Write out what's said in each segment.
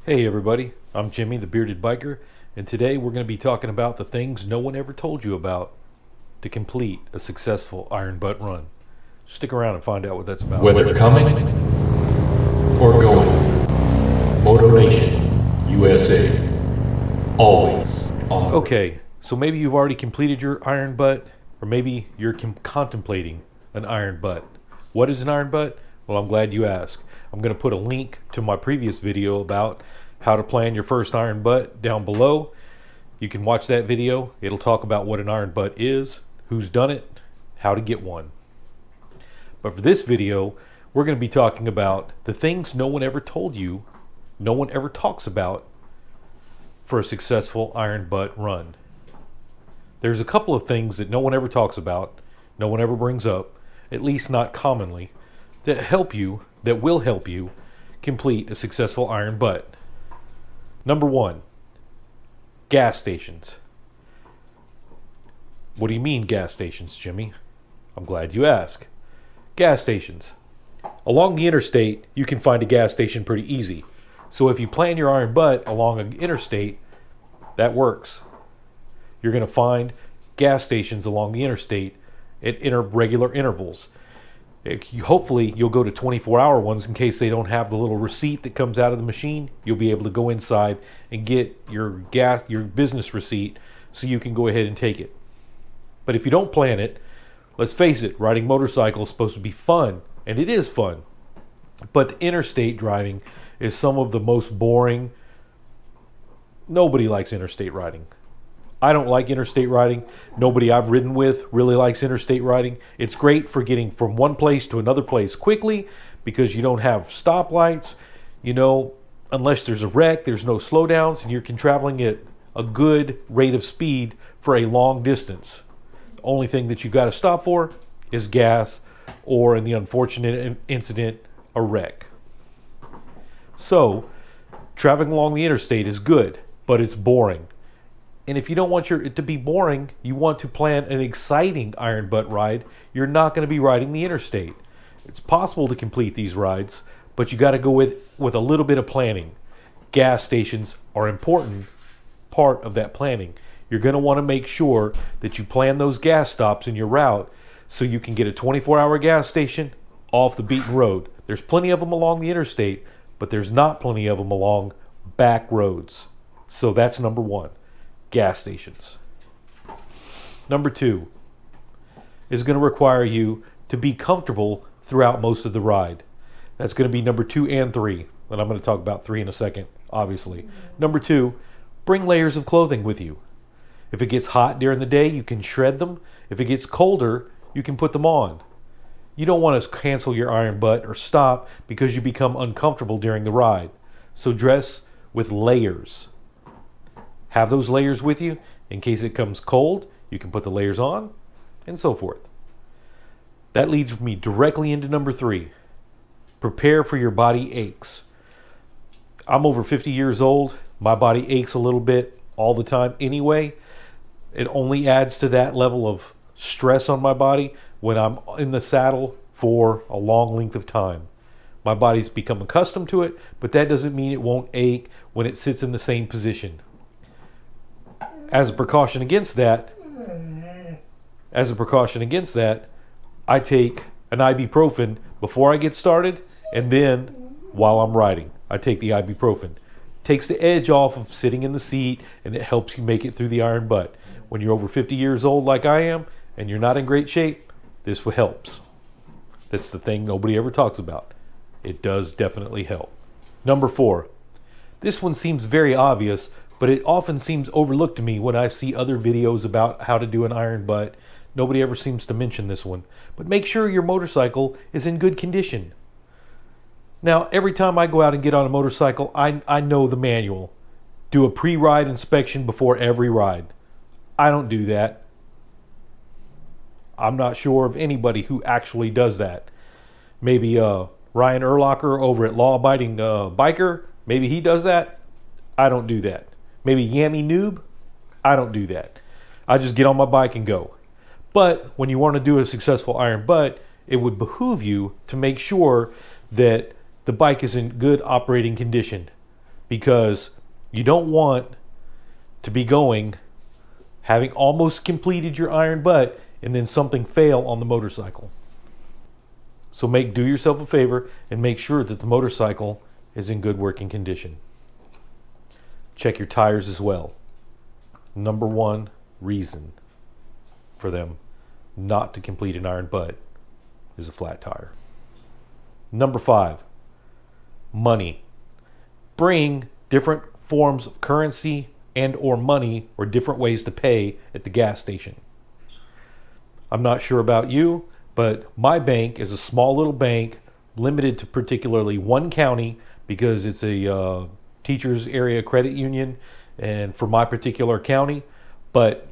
Hey everybody, I'm Jimmy the Bearded Biker, and today we're going to be talking about the things no one ever told you about to complete a successful iron butt run. Stick around and find out what that's about. Whether coming or going, Moto Nation, USA, always on the Okay, so maybe you've already completed your iron butt, or maybe you're contemplating an iron butt. What is an iron butt? Well, I'm glad you asked. I'm going to put a link to my previous video about how to plan your first iron butt down below. You can watch that video. It'll talk about what an iron butt is, who's done it, how to get one. But for this video, we're going to be talking about the things no one ever told you, no one ever talks about for a successful iron butt run. There's a couple of things that no one ever talks about, no one ever brings up, at least not commonly, that will help you complete a successful iron butt. Number one, gas stations. What do you mean gas stations, Jimmy? I'm glad you asked. Gas stations. Along the interstate, you can find a gas station pretty easy. So if you plan your iron butt along an interstate, that works. You're going to find gas stations along the interstate at regular intervals. Hopefully you'll go to 24-hour ones in case they don't have the little receipt that comes out of the machine. You'll be able to go inside and get your business receipt so you can go ahead and take it. But if you don't plan it, let's face it, riding motorcycles is supposed to be fun, and it is fun. But the interstate driving is some of the most boring. Nobody likes interstate riding. I don't like interstate riding. Nobody I've ridden with really likes interstate riding. It's great for getting from one place to another place quickly because you don't have stoplights. Unless there's a wreck, there's no slowdowns, and you're traveling at a good rate of speed for a long distance. The only thing that you've got to stop for is gas, or in the unfortunate incident, a wreck. So, traveling along the interstate is good, but it's boring. And if you don't want it to be boring, you want to plan an exciting iron butt ride, you're not going to be riding the interstate. It's possible to complete these rides, but you got to go with a little bit of planning. Gas stations are an important part of that planning. You're going to want to make sure that you plan those gas stops in your route so you can get a 24-hour gas station off the beaten road. There's plenty of them along the interstate, but there's not plenty of them along back roads. So that's number one. Gas stations. Number two is going to require you to be comfortable throughout most of the ride. That's going to be number 2 and 3. And I'm going to talk about 3 in a second, obviously. Number 2, bring layers of clothing with you. If it gets hot during the day, you can shred them. If it gets colder, you can put them on. You don't want to cancel your iron butt or stop because you become uncomfortable during the ride. So dress with layers. Have those layers with you in case it comes cold. You can put the layers on and so forth. That leads me directly into number 3. Prepare for your body aches. I'm over 50 years old. My body aches a little bit all the time anyway. It only adds to that level of stress on my body when I'm in the saddle for a long length of time. My body's become accustomed to it, but that doesn't mean it won't ache when it sits in the same position. As a precaution against that, I take an ibuprofen before I get started, and then while I'm riding, I take the ibuprofen. Takes the edge off of sitting in the seat, and it helps you make it through the iron butt. When you're over 50 years old like I am, and you're not in great shape, this helps. That's the thing nobody ever talks about. It does definitely help. Number 4. This one seems very obvious, but it often seems overlooked to me when I see other videos about how to do an iron butt. Nobody ever seems to mention this one. But make sure your motorcycle is in good condition. Now, every time I go out and get on a motorcycle, I know the manual. Do a pre-ride inspection before every ride. I don't do that. I'm not sure of anybody who actually does that. Maybe Ryan Erlocker over at Law Abiding Biker, maybe he does that. I don't do that. Maybe Yammy Noob, I don't do that. I just get on my bike and go. But when you want to do a successful iron butt, it would behoove you to make sure that the bike is in good operating condition, because you don't want to be going, having almost completed your iron butt, and then something fail on the motorcycle. So do yourself a favor and make sure that the motorcycle is in good working condition. Check your tires as well. Number one reason for them not to complete an iron butt is a flat tire. Number 5, money. Bring different forms of currency and or money or different ways to pay at the gas station. I'm not sure about you, but my bank is a small little bank limited to particularly one county because it's a teachers area credit union and for my particular county. But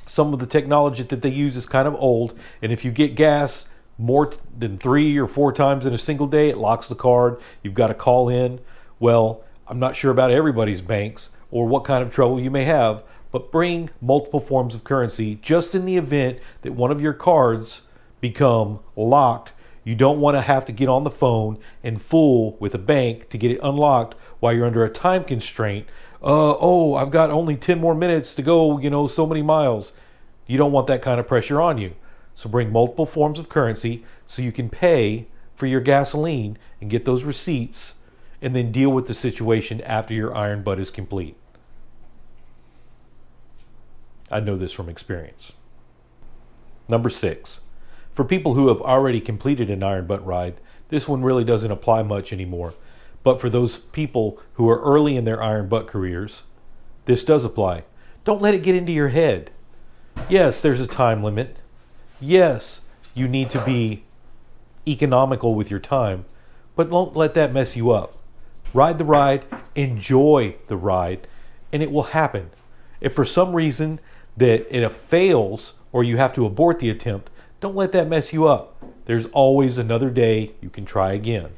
some of the technology that they use is kind of old, and if you get gas more than 3 or 4 times in a single day, it locks the card. You've got to call in. Well, I'm not sure about everybody's banks or what kind of trouble you may have, but bring multiple forms of currency just in the event that one of your cards become locked. You don't want to have to get on the phone and fool with a bank to get it unlocked while you're under a time constraint. I've got only 10 more minutes to go, so many miles. You don't want that kind of pressure on you. So bring multiple forms of currency so you can pay for your gasoline and get those receipts and then deal with the situation after your iron butt is complete. I know this from experience. Number 6, for people who have already completed an iron butt ride, this one really doesn't apply much anymore. But for those people who are early in their iron butt careers, this does apply. Don't let it get into your head. Yes, there's a time limit. Yes, you need to be economical with your time, but don't let that mess you up. Ride the ride, enjoy the ride, and it will happen. If for some reason that it fails or you have to abort the attempt, don't let that mess you up. There's always another day you can try again.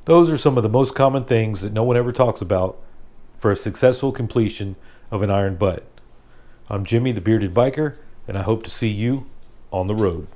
Those are some of the most common things that no one ever talks about for a successful completion of an iron butt. I'm Jimmy, the Bearded Biker, and I hope to see you on the road.